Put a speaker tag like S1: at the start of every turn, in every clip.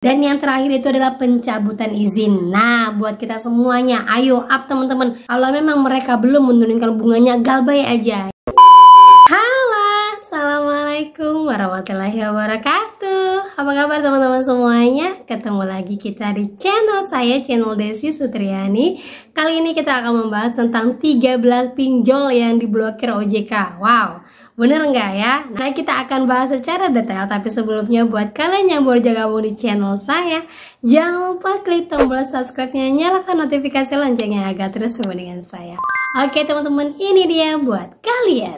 S1: Dan yang terakhir itu adalah pencabutan izin. Nah, buat kita semuanya, ayo up teman-teman. Kalau memang mereka belum menurunkan bunganya, galbay aja. Halo, assalamualaikum warahmatullahi wabarakatuh. Apa kabar teman-teman semuanya? Ketemu lagi kita di channel saya, channel Desi Sutriani. Kali ini kita akan membahas tentang 13 pinjol yang diblokir OJK. Wow, bener nggak ya? Nah, kita akan bahas secara detail. Tapi sebelumnya buat kalian yang baru gabung di channel saya, jangan lupa klik tombol subscribe-nya, nyalakan notifikasi loncengnya agar terus bersama dengan saya. Oke teman-teman, ini dia buat kalian.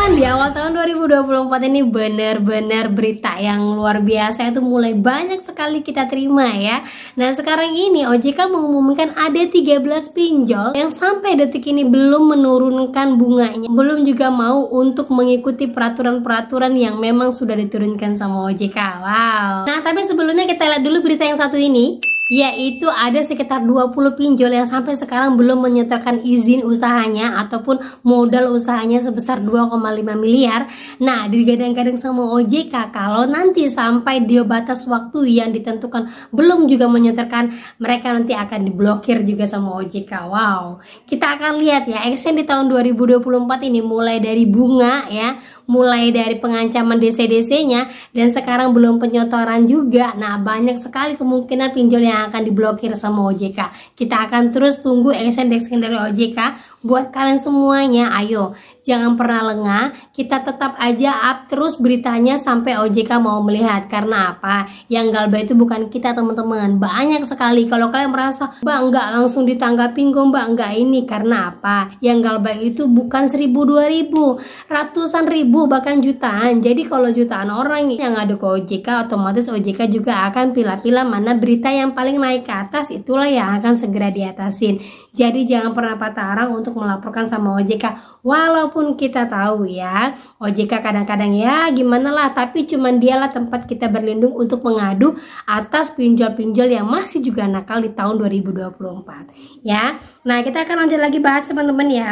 S1: Di awal tahun 2024 ini benar-benar berita yang luar biasa itu mulai banyak sekali kita terima ya. Nah sekarang ini OJK mengumumkan ada 13 pinjol yang sampai detik ini belum menurunkan bunganya, belum juga mau untuk mengikuti peraturan-peraturan yang memang sudah diturunkan sama OJK. Wow. Nah tapi sebelumnya kita lihat dulu berita yang satu ini, yaitu ada sekitar 20 pinjol yang sampai sekarang belum menyetorkan izin usahanya ataupun modal usahanya sebesar 2,5 miliar. Nah, digadang-gadang sama OJK kalau nanti sampai di batas waktu yang ditentukan belum juga menyetorkan, mereka nanti akan diblokir juga sama OJK. Wow, kita akan lihat ya action di tahun 2024 ini, mulai dari bunga ya, mulai dari pengancaman DC-DC-nya, dan sekarang belum penyotoran juga. Nah, banyak sekali kemungkinan pinjol yang akan diblokir sama OJK. Kita akan terus tunggu action dari OJK. Buat kalian semuanya, ayo jangan pernah lengah, kita tetap aja up terus beritanya sampai OJK mau melihat. Karena apa? Yang galbay itu bukan kita teman-teman. Banyak sekali kalau kalian merasa, "Mbak, enggak langsung ditanggapin kok Mbak, enggak ini." Karena apa? Yang galbay itu bukan 1000, 2000, ratusan ribu, bahkan jutaan. Jadi kalau jutaan orang yang ngadu ke OJK, otomatis OJK juga akan pilih-pilih mana berita yang paling naik ke atas, itulah yang akan segera diatasin. Jadi jangan pernah patah arang untuk melaporkan sama OJK. Walaupun kita tahu ya, OJK kadang-kadang ya gimana lah, tapi cuman dialah tempat kita berlindung untuk mengadu atas pinjol-pinjol yang masih juga nakal di tahun 2024 ya. Nah, kita akan lanjut lagi bahas teman-teman ya.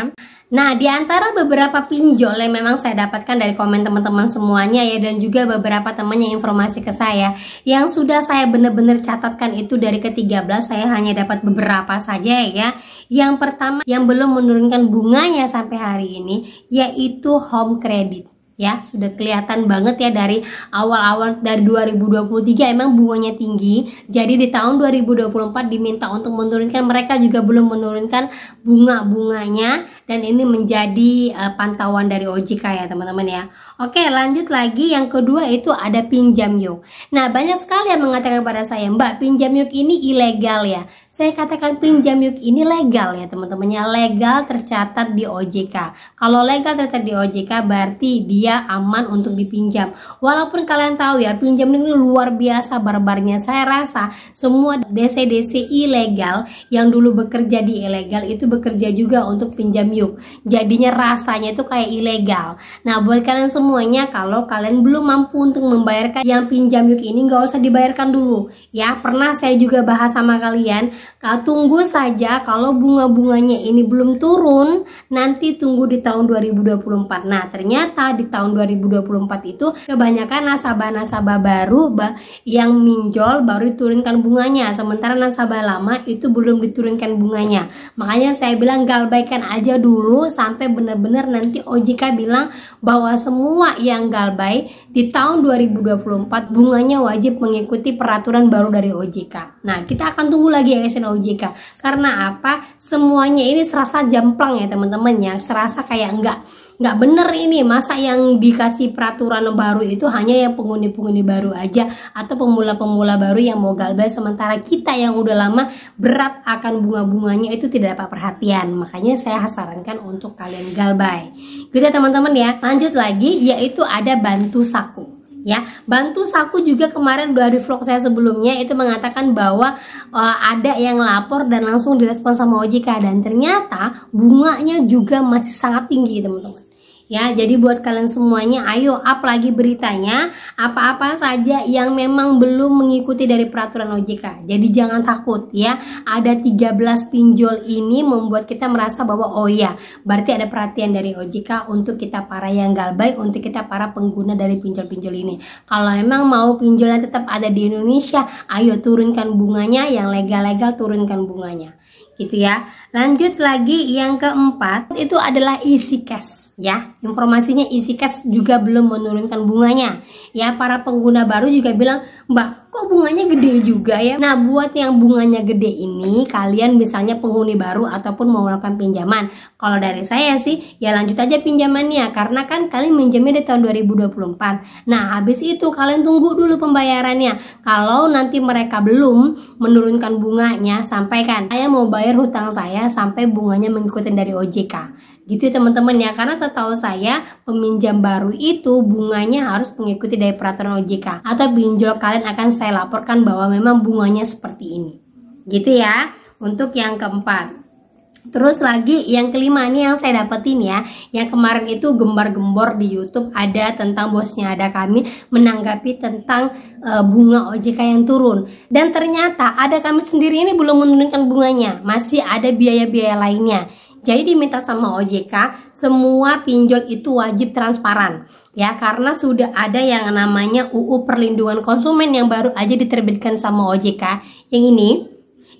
S1: Nah, di antara beberapa pinjol yang memang saya dapatkan dari komen teman-teman semuanya ya, dan juga beberapa teman yang informasi ke saya yang sudah saya benar-benar catatkan itu dari ke-13, saya hanya dapat beberapa saja ya. Yang pertama yang belum menurunkan bunganya sampai hari ini yaitu Home Credit. Ya, sudah kelihatan banget ya dari awal-awal dari 2023 emang bunganya tinggi. Jadi di tahun 2024 diminta untuk menurunkan, mereka juga belum menurunkan bunga-bunganya, dan ini menjadi pantauan dari OJK ya teman-teman ya. Oke, lanjut lagi, yang kedua itu ada pinjam yuk. Nah, banyak sekali yang mengatakan kepada saya, "Mbak, pinjam yuk ini ilegal ya." Saya katakan pinjam yuk ini legal ya teman-temannya, legal tercatat di OJK. Kalau legal tercatat di OJK berarti dia aman untuk dipinjam. Walaupun kalian tahu ya, pinjam ini luar biasa barbarnya. Saya rasa semua DC-DC ilegal yang dulu bekerja di ilegal itu bekerja juga untuk pinjam yuk. Jadinya rasanya itu kayak ilegal. Nah, buat kalian semuanya, kalau kalian belum mampu untuk membayarkan yang pinjam yuk ini, nggak usah dibayarkan dulu ya. Pernah saya juga bahas sama kalian, tunggu saja kalau bunga-bunganya ini belum turun, nanti tunggu di tahun 2024. Nah, ternyata di tahun 2024 itu kebanyakan nasabah-nasabah baru yang minjol baru diturunkan bunganya, sementara nasabah lama itu belum diturunkan bunganya. Makanya saya bilang galbaikan aja dulu sampai benar-benar nanti OJK bilang bahwa semua yang galbay di tahun 2024 bunganya wajib mengikuti peraturan baru dari OJK. Nah, kita akan tunggu lagi action OJK. Karena apa? Semuanya ini serasa jamplang ya teman-teman ya, serasa kayak nggak bener ini. Masa yang dikasih peraturan baru itu hanya yang penghuni-penghuni baru aja atau pemula-pemula baru yang mau galbay, sementara kita yang udah lama berat akan bunga-bunganya itu tidak dapat perhatian. Makanya saya sarankan untuk kalian galbay gitu ya teman-teman ya. Lanjut lagi, yaitu ada Bantu Saku. Ya, Bantu Saku juga kemarin dari vlog saya sebelumnya itu mengatakan bahwa ada yang lapor dan langsung direspon sama OJK, dan ternyata bunganya juga masih sangat tinggi teman-teman. Ya, jadi buat kalian semuanya, ayo up lagi beritanya, apa-apa saja yang memang belum mengikuti dari peraturan OJK. Jadi jangan takut ya, ada 13 pinjol ini membuat kita merasa bahwa oh iya, berarti ada perhatian dari OJK untuk kita para yang galbay, untuk kita para pengguna dari pinjol-pinjol ini. Kalau emang mau pinjolnya tetap ada di Indonesia, ayo turunkan bunganya, yang legal-legal turunkan bunganya. Gitu ya. Lanjut lagi yang keempat itu adalah EasyCash ya. Informasinya EasyCash juga belum menurunkan bunganya. Ya, para pengguna baru juga bilang, "Mbak, kok bunganya gede juga ya?" Nah, buat yang bunganya gede ini kalian misalnya penghuni baru ataupun mau melakukan pinjaman. Kalau dari saya sih ya lanjut aja pinjamannya karena kan kalian minjemnya di tahun 2024. Nah, habis itu kalian tunggu dulu pembayarannya. Kalau nanti mereka belum menurunkan bunganya, sampaikan, "Saya mau bayar hutang saya sampai bunganya mengikuti dari OJK." Gitu teman-teman ya, karena setahu saya peminjam baru itu bunganya harus mengikuti dari peraturan OJK atau pinjol kalian akan saya laporkan bahwa memang bunganya seperti ini. Gitu ya untuk yang keempat. Terus lagi yang kelima nih yang saya dapetin ya, yang kemarin itu gembar-gembor di YouTube ada tentang bosnya ada kami menanggapi tentang bunga OJK yang turun, dan ternyata ada kami sendiri ini belum menurunkan bunganya, masih ada biaya-biaya lainnya. Jadi diminta sama OJK semua pinjol itu wajib transparan ya, karena sudah ada yang namanya UU Perlindungan Konsumen yang baru aja diterbitkan sama OJK yang ini,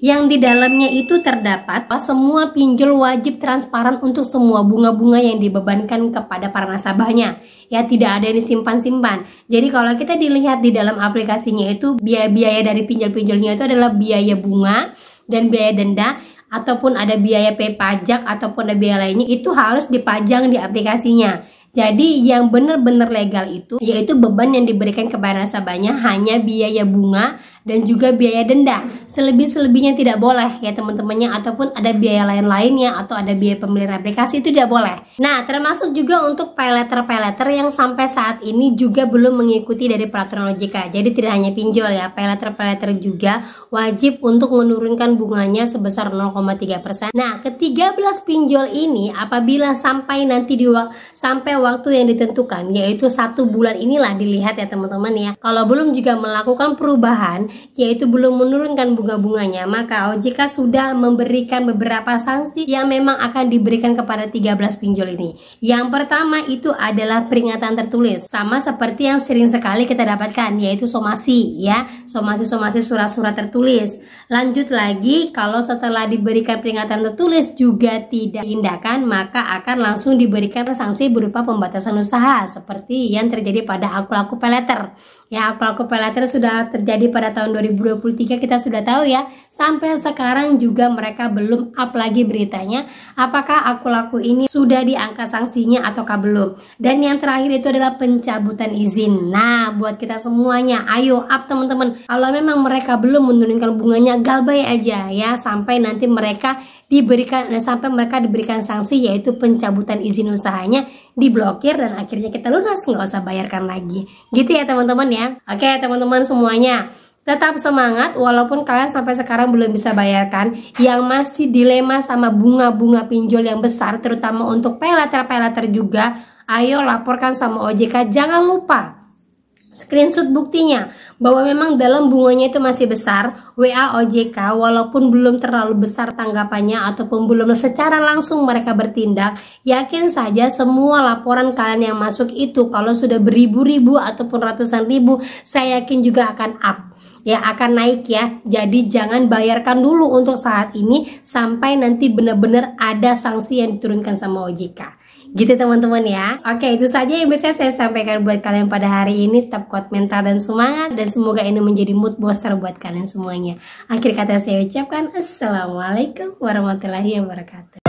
S1: yang di dalamnya itu terdapat semua pinjol wajib transparan untuk semua bunga-bunga yang dibebankan kepada para nasabahnya. Ya, tidak ada yang disimpan-simpan. Jadi kalau kita dilihat di dalam aplikasinya itu biaya-biaya dari pinjol-pinjolnya itu adalah biaya bunga dan biaya denda, ataupun ada biaya pajak ataupun ada biaya lainnya itu harus dipajang di aplikasinya. Jadi yang benar-benar legal itu yaitu beban yang diberikan kepada nasabahnya hanya biaya bunga dan juga biaya denda. Selebih-selebihnya tidak boleh ya teman-temannya, ataupun ada biaya lain-lainnya atau ada biaya pembelian aplikasi itu tidak boleh. Nah, termasuk juga untuk paylater-paylater yang sampai saat ini juga belum mengikuti dari peraturan OJK. Jadi tidak hanya pinjol ya, paylater-paylater juga wajib untuk menurunkan bunganya sebesar 0,3%. Nah, ke-13 pinjol ini apabila sampai nanti sampai waktu yang ditentukan yaitu 1 bulan inilah dilihat ya teman-teman ya. Kalau belum juga melakukan perubahan yaitu belum menurunkan bunga-bunganya, maka OJK sudah memberikan beberapa sanksi yang memang akan diberikan kepada 13 pinjol ini. Yang pertama itu adalah peringatan tertulis, sama seperti yang sering sekali kita dapatkan yaitu somasi ya, somasi surat-surat tertulis. Lanjut lagi, kalau setelah diberikan peringatan tertulis juga tidak diindahkan, maka akan langsung diberikan sanksi berupa pembatasan usaha seperti yang terjadi pada Aku-Laku Paylater. Ya, Aku-Laku Paylater sudah terjadi pada tahun 2023, kita sudah tahu ya. Sampai sekarang juga mereka belum up lagi beritanya apakah Aku-Laku ini sudah diangkat sanksinya ataukah belum. Dan yang terakhir itu adalah pencabutan izin. Nah, buat kita semuanya, ayo up teman-teman. Kalau memang mereka belum menurunkan bunganya, galbay aja ya sampai nanti mereka diberikan sanksi yaitu pencabutan izin usahanya, diblokir dan akhirnya kita lunas, nggak usah bayarkan lagi. Gitu ya teman-teman ya. Oke teman-teman semuanya, tetap semangat walaupun kalian sampai sekarang belum bisa bayarkan. Yang masih dilema sama bunga-bunga pinjol yang besar terutama untuk paylater juga, ayo laporkan sama OJK. Jangan lupa screenshot buktinya bahwa memang dalam bunganya itu masih besar, WA OJK walaupun belum terlalu besar tanggapannya ataupun belum secara langsung mereka bertindak, yakin saja semua laporan kalian yang masuk itu kalau sudah beribu-ribu ataupun ratusan ribu, saya yakin juga akan up ya, akan naik ya. Jadi jangan bayarkan dulu untuk saat ini sampai nanti benar-benar ada sanksi yang diturunkan sama OJK. Gitu teman-teman ya. Oke, itu saja yang bisa saya sampaikan buat kalian pada hari ini. Tetap kuat mental dan semangat, dan semoga ini menjadi mood booster buat kalian semuanya. Akhir kata saya ucapkan assalamualaikum warahmatullahi wabarakatuh.